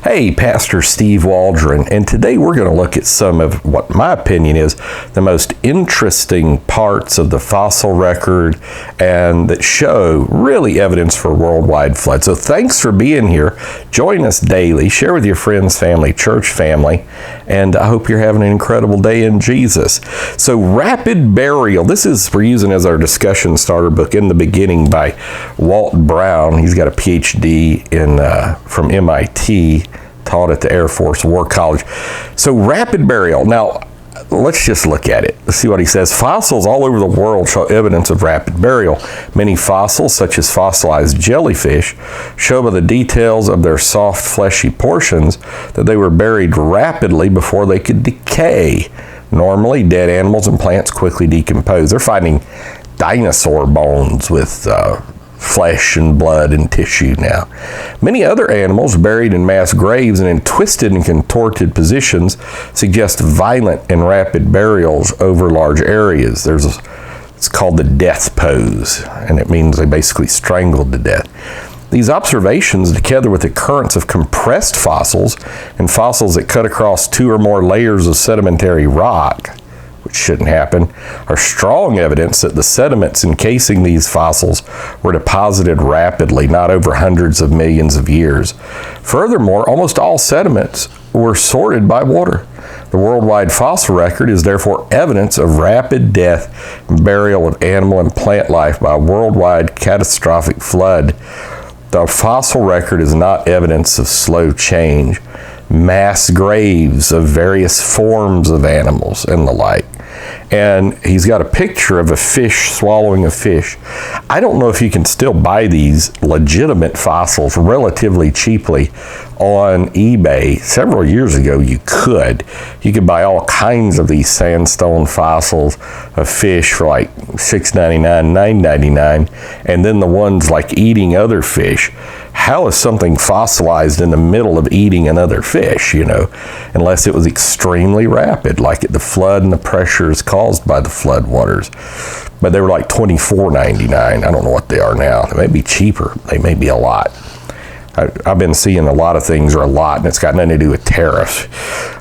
Hey, Pastor Steve Waldron, and today we're going to look at some of what my opinion is the most interesting parts of the fossil record and that show really evidence for worldwide flood. So thanks for being here. Join us daily. Share with your friends, family, church family, and I hope you're having an incredible day in Jesus. So rapid burial. This is we're using as our discussion starter book, In the Beginning by Waldron. He's got a PhD from MIT. Taught at the Air Force War College. So rapid burial. Now, let's just look at it. Let's see what he says. Fossils all over the world show evidence of rapid burial. Many fossils, such as fossilized jellyfish, show by the details of their soft, fleshy portions that they were buried rapidly before they could decay. Normally, dead animals and plants quickly decompose. They're finding dinosaur bones with flesh and blood and tissue now. Many other animals buried in mass graves and in twisted and contorted positions suggest violent and rapid burials over large areas. It's called the death pose, and it means they basically strangled to death. These observations, together with occurrence of compressed fossils and fossils that cut across two or more layers of sedimentary rock, which shouldn't happen, are strong evidence that the sediments encasing these fossils were deposited rapidly, not over hundreds of millions of years. Furthermore, almost all sediments were sorted by water. The worldwide fossil record is therefore evidence of rapid death and burial of animal and plant life by a worldwide catastrophic flood. The fossil record is not evidence of slow change. Mass graves of various forms of animals and the like. And he's got a picture of a fish swallowing a fish. I don't know if you can still buy these legitimate fossils relatively cheaply on eBay. Several years ago, you could. You could buy all kinds of these sandstone fossils of fish for like $6.99, $9.99, and then the ones like eating other fish. How is something fossilized in the middle of eating another fish, unless it was extremely rapid, like the flood and the pressures caused by the flood waters. But they were like $24.99. I don't know what they are now. They may be cheaper. They may be a lot. I've been seeing a lot of things are a lot, and it's got nothing to do with tariffs.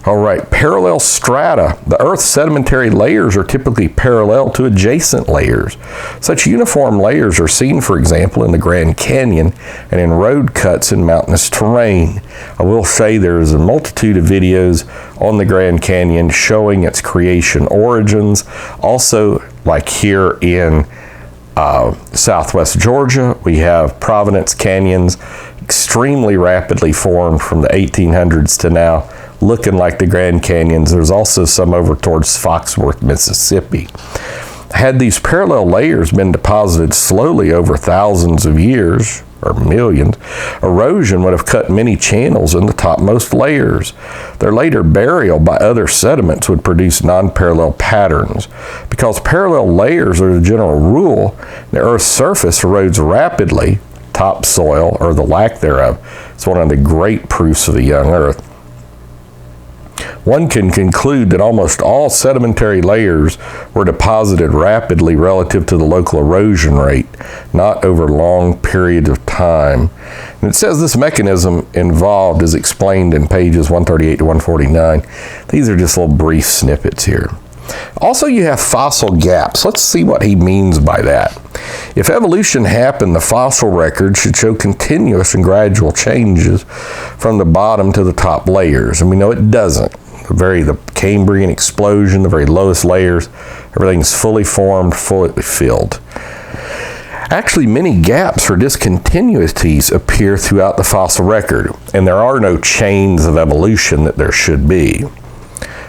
All right, parallel strata. The Earth's sedimentary layers are typically parallel to adjacent layers. Such uniform layers are seen, for example, in the Grand Canyon and in road cuts in mountainous terrain. I will say there is a multitude of videos on the Grand Canyon showing its creation origins. Also, like here in southwest Georgia, we have Providence Canyons, extremely rapidly formed from the 1800s to now, looking like the Grand Canyons. There's also some over towards Foxworth, Mississippi. Had these parallel layers been deposited slowly over thousands of years, or millions, erosion would have cut many channels in the topmost layers. Their later burial by other sediments would produce non-parallel patterns. Because parallel layers are the general rule, the Earth's surface erodes rapidly. Topsoil, or the lack thereof, is one of the great proofs of the young Earth. One can conclude that almost all sedimentary layers were deposited rapidly relative to the local erosion rate, not over long periods of time. And it says this mechanism involved is explained in pages 138 to 149. These are just little brief snippets here. Also, you have fossil gaps. Let's see what he means by that. If evolution happened, the fossil record should show continuous and gradual changes from the bottom to the top layers. And we know it doesn't. The Cambrian explosion, the very lowest layers, everything's fully formed, fully filled. Actually, many gaps or discontinuities appear throughout the fossil record, and there are no chains of evolution that there should be.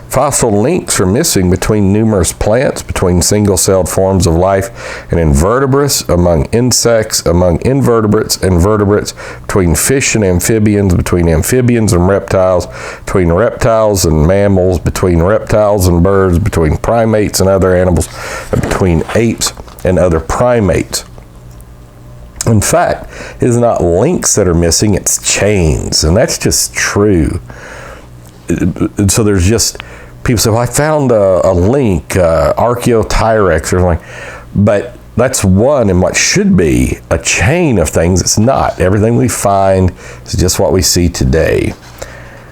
Fossil links are missing between numerous plants, between single-celled forms of life and invertebrates, among insects, among invertebrates and vertebrates, between fish and amphibians, between amphibians and reptiles, between reptiles and mammals, between reptiles and birds, between primates and other animals, and between apes and other primates. In fact, it is not links that are missing, it's chains, and that's just true. So there's just, people say, well, I found a link, Archaeopteryx or something, but that's one in what should be a chain of things. It's not. Everything we find is just what we see today.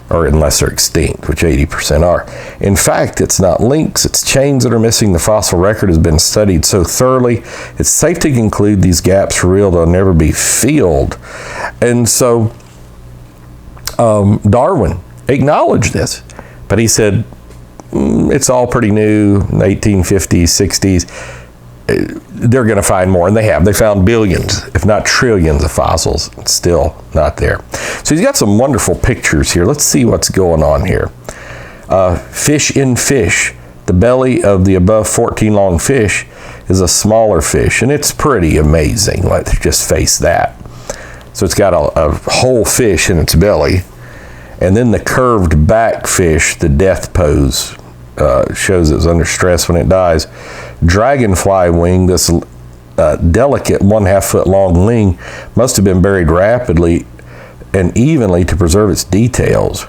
or unless they're extinct, which 80% are. In fact, it's not links, it's chains that are missing. The fossil record has been studied so thoroughly, it's safe to conclude these gaps are real, they'll never be filled. And so Darwin acknowledged this, but he said, it's all pretty new, 1850s, 60s. They're going to find more, and they have. They found billions, if not trillions of fossils. It's still not there. So he's got some wonderful pictures here. Let's see what's going on here. Fish in fish. The belly of the above 14 long fish is a smaller fish, and it's pretty amazing. Let's just face that. So it's got a whole fish in its belly, and then the curved back fish, the death pose, shows it's under stress when it dies. Dragonfly wing, this delicate 1/2 foot long wing, must have been buried rapidly and evenly to preserve its details.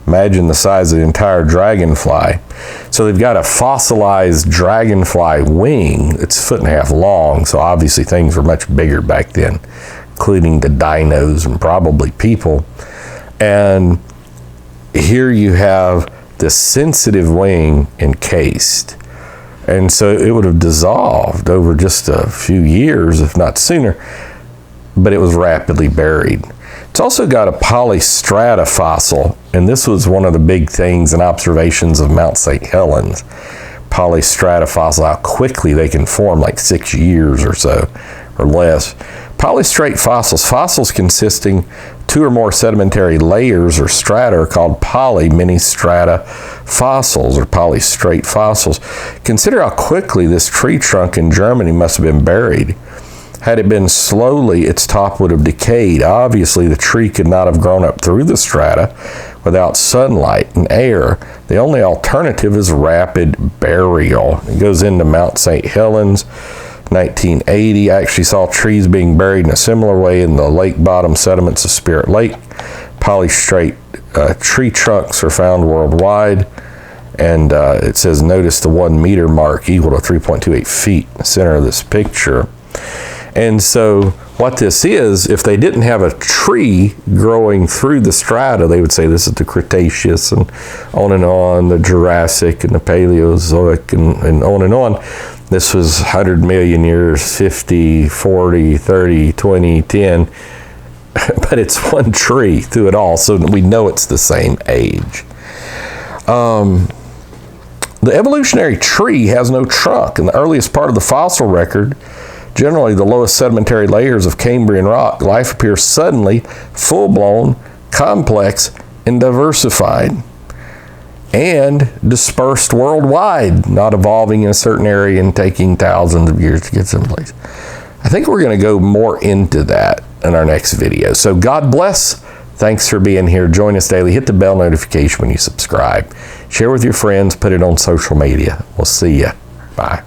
Imagine the size of the entire dragonfly. So they've got a fossilized dragonfly wing. It's 1.5 feet long, so obviously things were much bigger back then, including the dinos and probably people. And here you have the sensitive wing encased. And so it would have dissolved over just a few years, if not sooner, but it was rapidly buried. It's also got a polystrata fossil, and this was one of the big things and observations of Mount St. Helens. Polystrata fossil, how quickly they can form, like 6 years or so, or less. Polystrate fossils, fossils consisting 2 or more sedimentary layers or strata are called mini strata fossils or polystrate fossils. Consider how quickly this tree trunk in Germany must have been buried. Had it been slowly, its top would have decayed. Obviously, the tree could not have grown up through the strata without sunlight and air. The only alternative is rapid burial. It goes into Mount St. Helens. 1980, I actually saw trees being buried in a similar way in the lake bottom sediments of Spirit Lake. Polystrate tree trunks are found worldwide, and it says, notice the 1 meter mark equal to 3.28 feet in the center of this picture. And so what this is, if they didn't have a tree growing through the strata, they would say this is the Cretaceous and on, the Jurassic and the Paleozoic and on and on. This was 100 million years, 50, 40, 30, 20, 10, but it's one tree through it all, so we know it's the same age. The evolutionary tree has no trunk. In the earliest part of the fossil record, generally the lowest sedimentary layers of Cambrian rock, life appears suddenly full-blown, complex, and diversified, and dispersed worldwide, not evolving in a certain area and taking thousands of years to get someplace. I think we're going to go more into that in our next video. So God bless. Thanks for being here. Join us daily. Hit the bell notification when you subscribe. Share with your friends. Put it on social media. We'll see you. Bye.